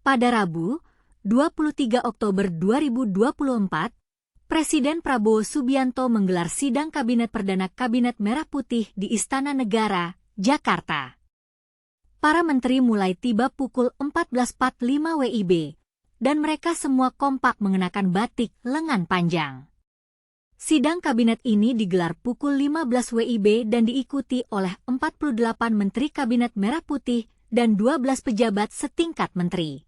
Pada Rabu, 23 Oktober 2024, Presiden Prabowo Subianto menggelar sidang Kabinet Perdana Kabinet Merah Putih di Istana Negara, Jakarta. Para menteri mulai tiba pukul 14.45 WIB, dan mereka semua kompak mengenakan batik lengan panjang. Sidang kabinet ini digelar pukul 15 WIB dan diikuti oleh 48 Menteri Kabinet Merah Putih dan 12 pejabat setingkat menteri.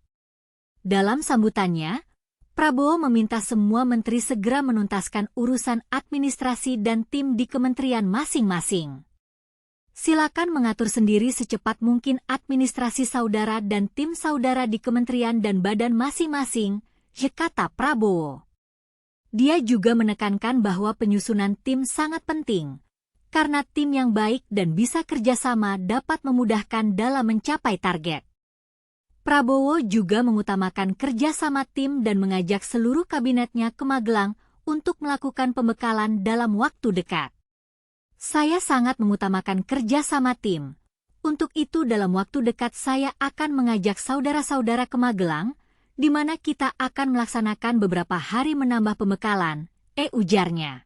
Dalam sambutannya, Prabowo meminta semua menteri segera menuntaskan urusan administrasi dan tim di kementerian masing-masing. Silakan mengatur sendiri secepat mungkin administrasi saudara dan tim saudara di kementerian dan badan masing-masing, kata Prabowo. Dia juga menekankan bahwa penyusunan tim sangat penting, karena tim yang baik dan bisa kerjasama dapat memudahkan dalam mencapai target. Prabowo juga mengutamakan kerjasama tim dan mengajak seluruh kabinetnya ke Magelang untuk melakukan pembekalan dalam waktu dekat. Saya sangat mengutamakan kerjasama tim. Untuk itu dalam waktu dekat saya akan mengajak saudara-saudara ke Magelang, di mana kita akan melaksanakan beberapa hari menambah pembekalan, ujarnya.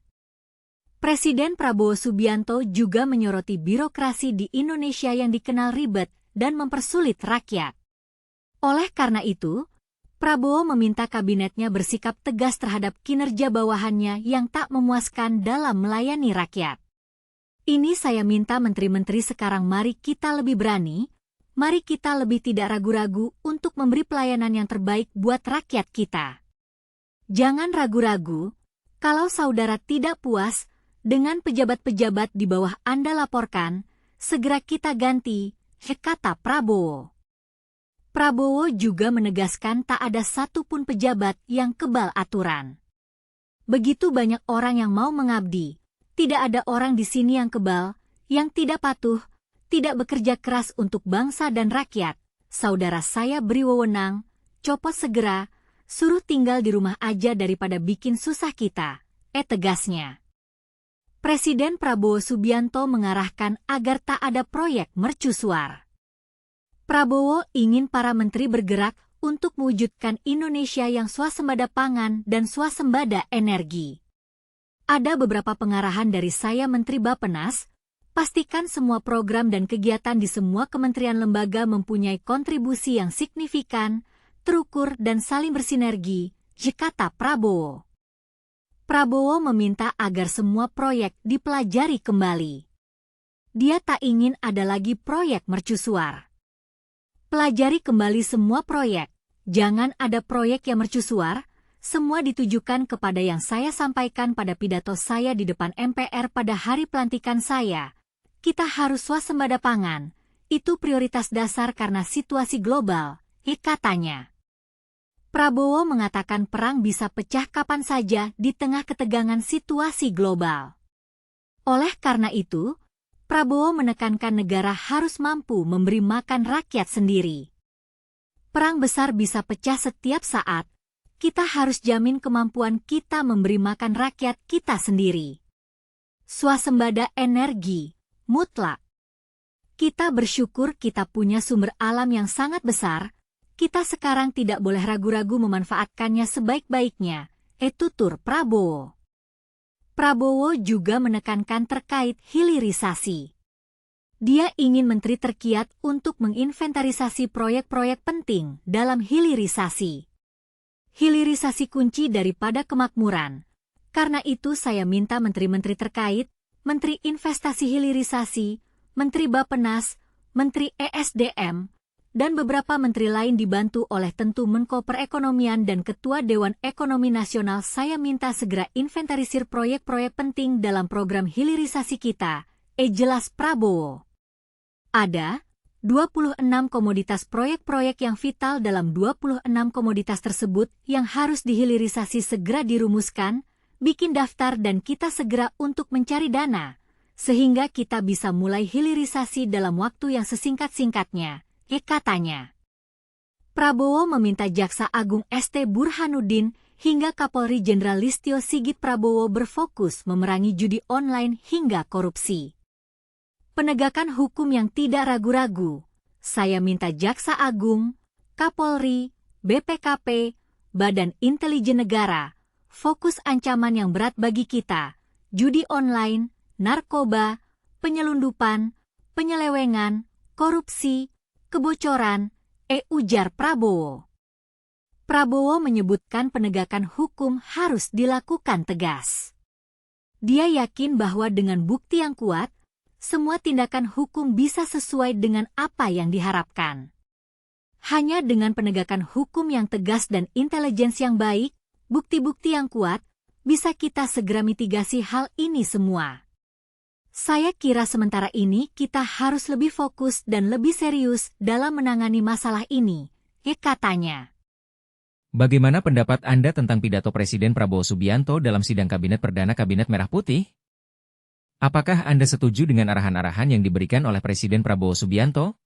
Presiden Prabowo Subianto juga menyoroti birokrasi di Indonesia yang dikenal ribet dan mempersulit rakyat. Oleh karena itu, Prabowo meminta kabinetnya bersikap tegas terhadap kinerja bawahannya yang tak memuaskan dalam melayani rakyat. Ini saya minta menteri-menteri sekarang, mari kita lebih berani, mari kita lebih tidak ragu-ragu untuk memberi pelayanan yang terbaik buat rakyat kita. Jangan ragu-ragu, kalau saudara tidak puas dengan pejabat-pejabat di bawah Anda laporkan, segera kita ganti, kata Prabowo. Prabowo juga menegaskan tak ada satupun pejabat yang kebal aturan. Begitu banyak orang yang mau mengabdi, tidak ada orang di sini yang kebal, yang tidak patuh, tidak bekerja keras untuk bangsa dan rakyat. Saudara saya beri wewenang, copot segera, suruh tinggal di rumah aja daripada bikin susah kita, tegasnya. Presiden Prabowo Subianto mengarahkan agar tak ada proyek mercusuar. Prabowo ingin para menteri bergerak untuk mewujudkan Indonesia yang swasembada pangan dan swasembada energi. Ada beberapa pengarahan dari saya Menteri Bappenas, pastikan semua program dan kegiatan di semua kementerian lembaga mempunyai kontribusi yang signifikan, terukur dan saling bersinergi, kata Prabowo. Prabowo meminta agar semua proyek dipelajari kembali. Dia tak ingin ada lagi proyek mercusuar. Pelajari kembali semua proyek, jangan ada proyek yang mercusuar, semua ditujukan kepada yang saya sampaikan pada pidato saya di depan MPR pada hari pelantikan saya. Kita harus swasembada pangan, itu prioritas dasar karena situasi global, katanya. Prabowo mengatakan perang bisa pecah kapan saja di tengah ketegangan situasi global. Oleh karena itu, Prabowo menekankan negara harus mampu memberi makan rakyat sendiri. Perang besar bisa pecah setiap saat, kita harus jamin kemampuan kita memberi makan rakyat kita sendiri. Swasembada energi, mutlak. Kita bersyukur kita punya sumber alam yang sangat besar, kita sekarang tidak boleh ragu-ragu memanfaatkannya sebaik-baiknya, tutur Prabowo. Prabowo juga menekankan terkait hilirisasi. Dia ingin menteri terkiat untuk menginventarisasi proyek-proyek penting dalam hilirisasi. Hilirisasi kunci daripada kemakmuran. Karena itu saya minta menteri-menteri terkait, Menteri Investasi Hilirisasi, Menteri Bappenas, Menteri ESDM, dan beberapa menteri lain dibantu oleh tentu Menko Perekonomian dan Ketua Dewan Ekonomi Nasional. Saya minta segera inventarisir proyek-proyek penting dalam program hilirisasi kita, jelas Prabowo. Ada 26 komoditas proyek-proyek yang vital dalam 26 komoditas tersebut yang harus dihilirisasi segera dirumuskan, bikin daftar dan kita segera untuk mencari dana, sehingga kita bisa mulai hilirisasi dalam waktu yang sesingkat-singkatnya. Katanya. Prabowo meminta Jaksa Agung ST Burhanuddin hingga Kapolri Jenderal Listio Sigit Prabowo berfokus memerangi judi online hingga korupsi. Penegakan hukum yang tidak ragu-ragu. Saya minta Jaksa Agung, Kapolri, BPKP, Badan Intelijen Negara, fokus ancaman yang berat bagi kita, judi online, narkoba, penyelundupan, penyelewengan, korupsi, kebocoran, ujar Prabowo. Prabowo menyebutkan penegakan hukum harus dilakukan tegas. Dia yakin bahwa dengan bukti yang kuat, semua tindakan hukum bisa sesuai dengan apa yang diharapkan. Hanya dengan penegakan hukum yang tegas dan intelijensi yang baik, bukti-bukti yang kuat, bisa kita segera mitigasi hal ini semua. Saya kira sementara ini kita harus lebih fokus dan lebih serius dalam menangani masalah ini, katanya. Bagaimana pendapat Anda tentang pidato Presiden Prabowo Subianto dalam sidang Kabinet Perdana Kabinet Merah Putih? Apakah Anda setuju dengan arahan-arahan yang diberikan oleh Presiden Prabowo Subianto?